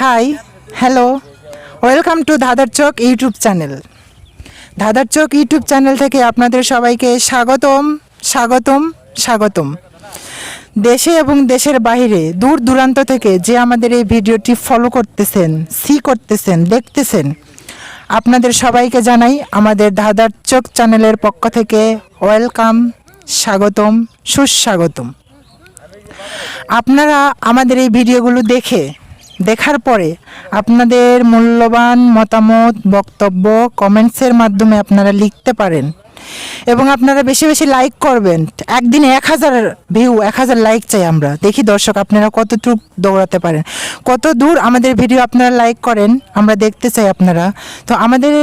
Hi hello welcome to ধাঁধার চোখ YouTube channel. ধাঁধার চোখ ইউটিউব চ্যানেল থেকে আপনাদের সবাইকে স্বাগতম স্বাগতম স্বাগতম। দেশে এবং দেশের বাইরে দূর দূরান্ত থেকে যে আমাদের এই ভিডিওটি ফলো করতেছেন, করতেছেন, দেখতেছেন, আপনাদের সবাইকে জানাই আমাদের ধাঁধার চোখ চ্যানেলের পক্ষ থেকে ওয়েলকাম, স্বাগতম, সুস্বাগতম। আপনারা আমাদের এই ভিডিওগুলো দেখার পরে আপনাদের মূল্যবান মতামত, বক্তব্য কমেন্টসের মাধ্যমে আপনারা লিখতে পারেন এবং আপনারা বেশি বেশি লাইক করবেন। একদিনে 1000 ভিউ, 1000 লাইক চাই আমরা। দেখি দর্শক আপনারা কতটুকু দৌড়াতে পারেন, কত দূর আমাদের ভিডিও আপনারা লাইক করেন, আমরা দেখতে চাই আপনারা। তো আমাদের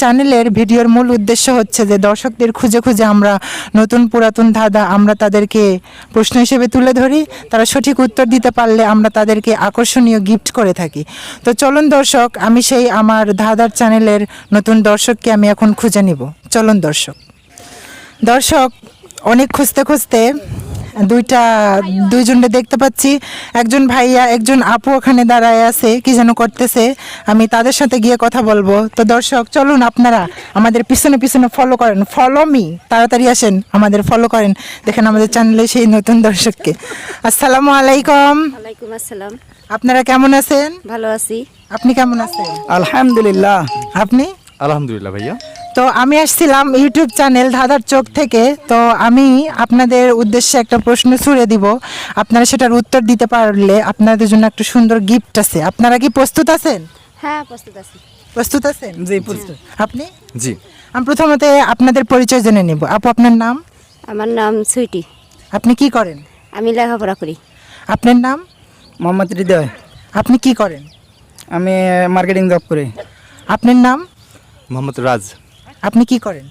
চ্যানেলের ভিডিওর মূল উদ্দেশ্য হচ্ছে যে দর্শকদের খুঁজে খুঁজে আমরা নতুন পুরাতন ধাঁধা আমরা তাদেরকে প্রশ্ন হিসেবে তুলে ধরি, তারা সঠিক উত্তর দিতে পারলে আমরা তাদেরকে আকর্ষণীয় গিফট করে থাকি। তো চলুন দর্শক, আমি সেই আমার ধাঁধার চ্যানেলের নতুন দর্শককে আমি এখন খুঁজে নিব। চলুন দর্শক অনেক খুঁজতে খুঁজতে দুইজনকে দেখতে পাচ্ছি। একজন ভাইয়া, একজন আপু ওখানে দাঁড়ায় আছে, কি যেন করতেছে। আমি তাদের সাথে গিয়ে কথা বলবো। তো দর্শক চলুন, আপনারা আমাদের পিছনে পিছনে ফলো করেন, ফলো মি, তাড়াতাড়ি আসেন, আমাদের ফলো করেন। দেখেন আমাদের চ্যানেলে সেই নতুন দর্শককে। আসসালামু আলাইকুম। ওয়ালাইকুম আসসালাম। আপনারা কেমন আছেন? ভালো আছি। আপনি কেমন আছেন? আলহামদুলিল্লাহ। আপনি? আলহামদুলিল্লাহ ভাইয়া। তো আমি আসছিলাম ইউটিউব চ্যানেল ধাঁধার চোখ থেকে। তো আমি আপনাদের উদ্দেশ্যে একটা প্রশ্ন ছুড়ে দিব, আপনারা সেটার উত্তর দিতে পারলে আপনাদের জন্য একটা সুন্দর গিফট আছে। আপনারা কি প্রস্তুত আছেন? হ্যাঁ, প্রস্তুত আছি। প্রস্তুত আছেন? জি প্রস্তুত। আপনি? জি। আমি প্রথমত আপনাদের পরিচয় জেনে নিব। আপু, আপনার নাম? আমার নাম সুইটি। আপনি কি করেন? আমি লেখাপড়া করি। আপনার নাম? মোহাম্মদ হৃদয়। আপনি কি করেন? আমি মার্কেটিং জব করি। আপনার নাম? মোহাম্মদ রাজ। আপনি কি করেন?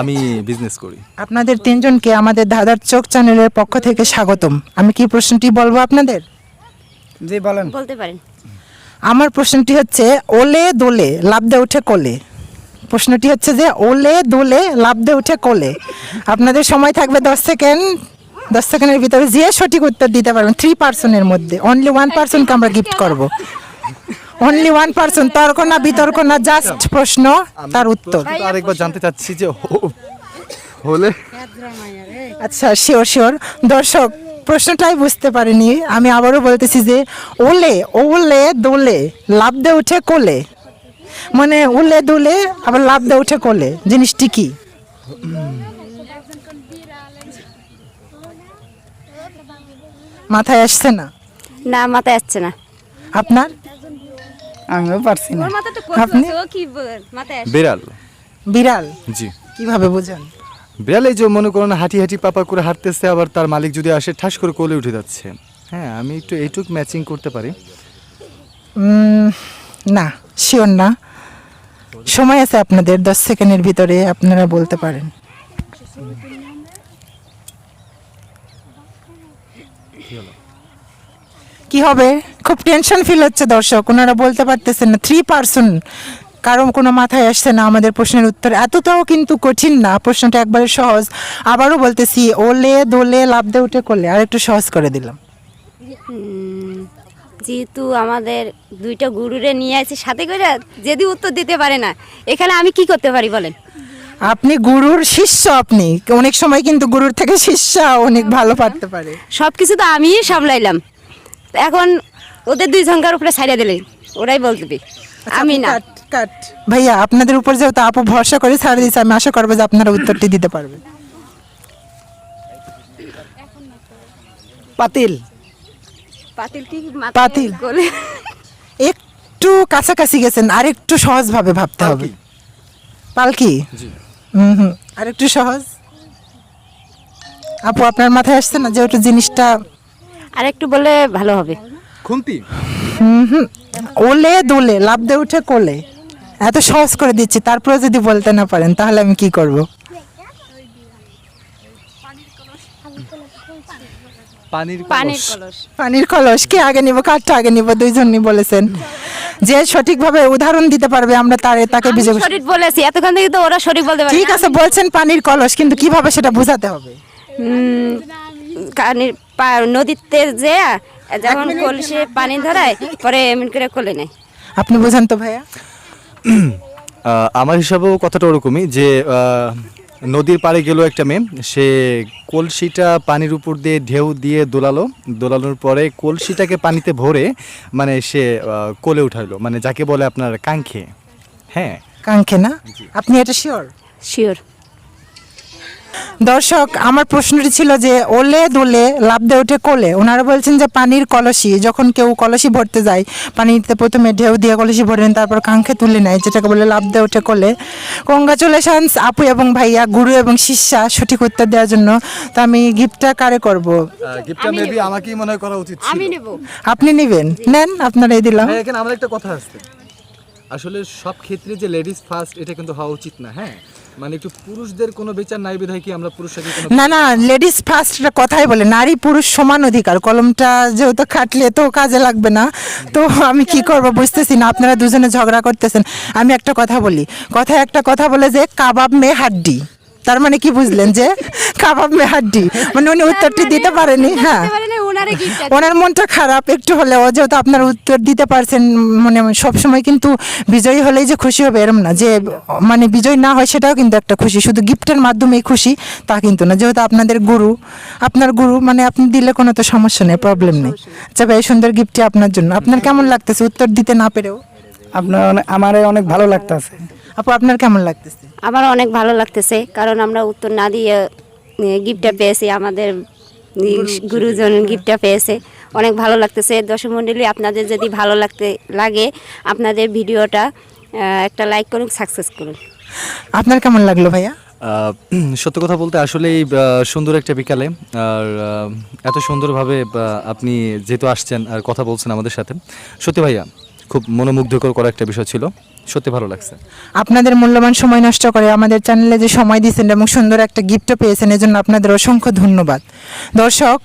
আমি বিজনেস করি। আপনাদের তিনজনকে আমাদের ধাঁধার চোখ চ্যানেলের পক্ষ থেকে স্বাগতম। আমি কি প্রশ্নটি বলবো আপনাদের? জি বলেন। বলতে পারেন। আমার প্রশ্নটি হচ্ছে ওলে দোলে লাফদে উঠে কোলে। প্রশ্নটি হচ্ছে যে ওলে দোলে লাফদে উঠে কোলে। আপনাদের সময় থাকবে 10 সেকেন্ড। 10 সেকেন্ডের ভিতরে যে সঠিক উত্তর দিতে পারবেন, 3 পার্সনের মধ্যে অনলি 1 পার্সনকে আমরা গিফট করব। অনলি 1 পার্সন, তর্ক না বিতর্ক না, জাস্ট প্রশ্ন তার উত্তর। আরেকবার জানতে চাচ্ছি যে হলে। আচ্ছা, শিওর দর্শক প্রশ্নটাই বুঝতে পারিনি। আমি আবারও বলতেছি যে ওলে ওলে দোলে লাফদে উঠে কোলে, মানে উলে দুলে আবার লাফদে উঠে কোলে, জিনিসটি কি? মাথায় আসছে না? না, মাথায় আসছে না। আপনার? আমিও পারছি না। আপনি? বিড়াল। বিড়াল? জি। কিভাবে বুঝেন? বিড়াল এই যে মনে করুন হাঁটি হাঁটি পাপা করে হাঁটতেছে, আবার তার মালিক যদি আসে ঠাস করে কোলে উঠে যাচ্ছে। হ্যাঁ, আমি একটু এইটুক ম্যাচিং করতে পারি। না, শিওর না। সময় আছে আপনাদের, 10 সেকেন্ডের ভিতরে আপনারা বলতে পারেন। কি হবে? খুব টেনশন ফিল হচ্ছে দর্শক, ওনারা বলতে পারতেছেন না। 3 পার্সন, কারণ কোনো মাথায় আসছে না আমাদের প্রশ্নের উত্তর। এতটাও কিন্তু কঠিন না, প্রশ্নটা একবারে সহজ। আবারও বলতেছি ওলে দোলে লাফদে উঠে কোলে, আর একটু সহজ করে দিলাম। যেহেতু আমাদের দুইটা গুরুরে নিয়ে আসি সাথে করে, যদি উত্তর দিতে পারে না, এখানে আমি কি করতে পারি বলেন? আপনি গুরুর শিষ্য, আপনি অনেক সময় কিন্তু গুরুর থেকে শিষ্য অনেক ভালো পারতে পারে। সব কিছু তো আমিই সামলাইলাম, এখন ওদের দুই সংখ্যার উপরে ছাড়িয়ে দিলে ওরাই বলতে, আমি না। কাট ভাইয়া, আপনাদের উপর যেহেতু আপু ভরসা করে ছাড়ে দিয়েছে, আমি আশা করবো যে আপনারা উত্তরটি দিতে পারবেন। পাতিল। পাতিল কি? পাতিল। কোলে। একটু কাছাকাছি গেছেন, আর একটু সহজ ভাবে ভাবতে হবে। পালকি? জি। আর একটু সহজ। আপু, আপনার মাথায় আসছে না যে ওটা জিনিসটা? আর একটু বলে ভালো হবে। খুন্তি। ওলে দোলে লাফদে উঠে কোলে, এত সহজ করে দিচ্ছি, তারপরে যদি বলতে না পারেন তাহলে আমি কি করব? পানির কলস। পানির কলস। কে আগে নিব, কারটা আগে নিব? দুইজনই বলেছেন। যে সঠিকভাবে উদাহরণ দিতে পারবে আমরা তাকে আমি বিজয়। সঠিক বলেছি, এতক্ষণ থেকে তো ওরা সঠিক বলতে পারে। ঠিক আছে, বলছেন পানির কলস, কিন্তু কিভাবে সেটা বোঝাতে হবে? নদীতে যে যখন কলসে পানি ধরায় পরে এমন করে কোলে নেয়। আপনি বোঝান তো ভাইয়া। আমার হিসাবেও কথাটা ওরকমই যে নদীর পাড়ে গেল একটা মেয়ে, সে কলসিটা পানির উপর দিয়ে ঢেউ দিয়ে দোলানোর পরে কলসিটাকে পানিতে ভরে মানে সে কোলে উঠাইলো, মানে যাকে বলে আপনার কাঙ্ক্ষে। হ্যাঁ, কাঙ্ক্ষে না? আপনি এটা শিওর? শিওর। দর্শক, আমার প্রশ্নটি ছিল যে ওলে দোলে লাফ দিয়ে ওঠে কোলে, ওনারা বলছেন যে পানির কলসি, যখন কেউ কলসি ভরতে যায় পানিতে প্রথমে ঢেউ দিয়ে কলসি ভরেন, তারপর কাঙ্ক্ষে তুলে নেয়, যেটাকে বলে লাফ দিয়ে ওঠে কোলে। কংগ্রাচুলেশনস আপু এবং ভাইয়া, গুরু এবং শিষ্যা সঠিক উত্তর দেওয়ার জন্য। তো আমি গিফটটা কারে করব? গিফটটা মেবি আমাকেই মনে হয় করা উচিত ছিল। আমি নেব। আপনি নেবেন? নেন, আপনারাই দিলাম। হ্যাঁ, এখানে আমার একটা কথা আছে, আসলে সব ক্ষেত্রে যে লেডিস ফার্স্ট এটা কিন্তু হওয়া উচিত না। হ্যাঁ, মানে একটু পুরুষদের কোনো বিচার নাই বিধায় কি আমরা পুরুষকে কোনো না না, লেডিস ফার্স্ট কথাই বলে, নারী পুরুষ সমান অধিকার। কলমটা যেহেতু খাটলে তো কাজে লাগবে না, তো আমি কি করব বুঝতেছি না। আপনারা দুজনে ঝগড়া করতেছেন। আমি একটা কথা বলি, কথায় একটা কথা বলে যে কাবাব মে হাড্ডি, তার মানে কি বুঝলেন? যে কাবাব মে হাড্ডি মানে উনি উত্তরটি দিতে পারেনি। হ্যাঁ, ওনার মনটা খারাপ একটু হলেও, যেহেতু আপনার উত্তর দিতে পারছেন। মানে সবসময় কিন্তু বিজয়ী হলেই যে খুশি হবে এরম না, যে মানে বিজয় না হয় সেটাও কিন্তু একটা খুশি, শুধু গিফটের মাধ্যমেই খুশি তা কিন্তু না। যেহেতু আপনাদের গুরু, আপনার গুরু মানে আপনি দিলে কোনো তো সমস্যা নেই, প্রবলেম নেই। আচ্ছা ভাই, সুন্দর গিফটটি আপনার জন্য। আপনার কেমন লাগতেছে উত্তর দিতে না পেরেও? আমার অনেক ভালো লাগতেছে। আপু আপনার কেমন লাগতেছে? আমার অনেক ভালো লাগতেছে, কারণ আমরা উত্তর না দিয়ে গিফটটা পেয়েছি, আমাদের গুরুজন গিফটটা পেয়েছে, অনেক ভালো লাগতেছে। দর্শক মণ্ডলী, আপনাদের যদি ভালো লাগে আপনাদের ভিডিওটা একটা লাইক করুন, সাকসেস করুন। আপনার কেমন লাগলো ভাইয়া? সত্য কথা বলতে আসলে এই সুন্দর একটা বিকালে আর এত সুন্দরভাবে আপনি যেহেতু আসছেন আর কথা বলছেন আমাদের সাথে, সত্যি ভাইয়া খুব মনোমুগ্ধকর করা একটা বিষয় ছিল, সত্যি ভালো লাগছে। আপনাদের মূল্যবান সময় নষ্ট করে আমাদের চ্যানেলে যে সময় দিয়েছেন এবং সুন্দর একটা গিফটও পেয়েছেন, এজন্য আপনাদের অসংখ্য ধন্যবাদ। দর্শক,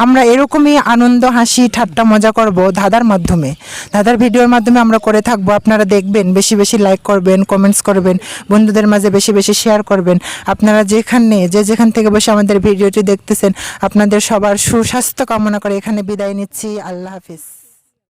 আমরা এরকমই আনন্দ, হাসি, ঠাট্টা, মজা করব দাদার মাধ্যমে, দাদার ভিডিওর মাধ্যমে আমরা করে থাকবো। আপনারা দেখবেন, বেশি বেশি লাইক করবেন, কমেন্টস করবেন, বন্ধুদের মাঝে বেশি বেশি শেয়ার করবেন। আপনারা যেখান থেকে বসে আমাদের ভিডিওটি দেখতেছেন, আপনাদের সবার সুস্বাস্থ্য কামনা করে এখানে বিদায় নিচ্ছি। আল্লাহ হাফিজ।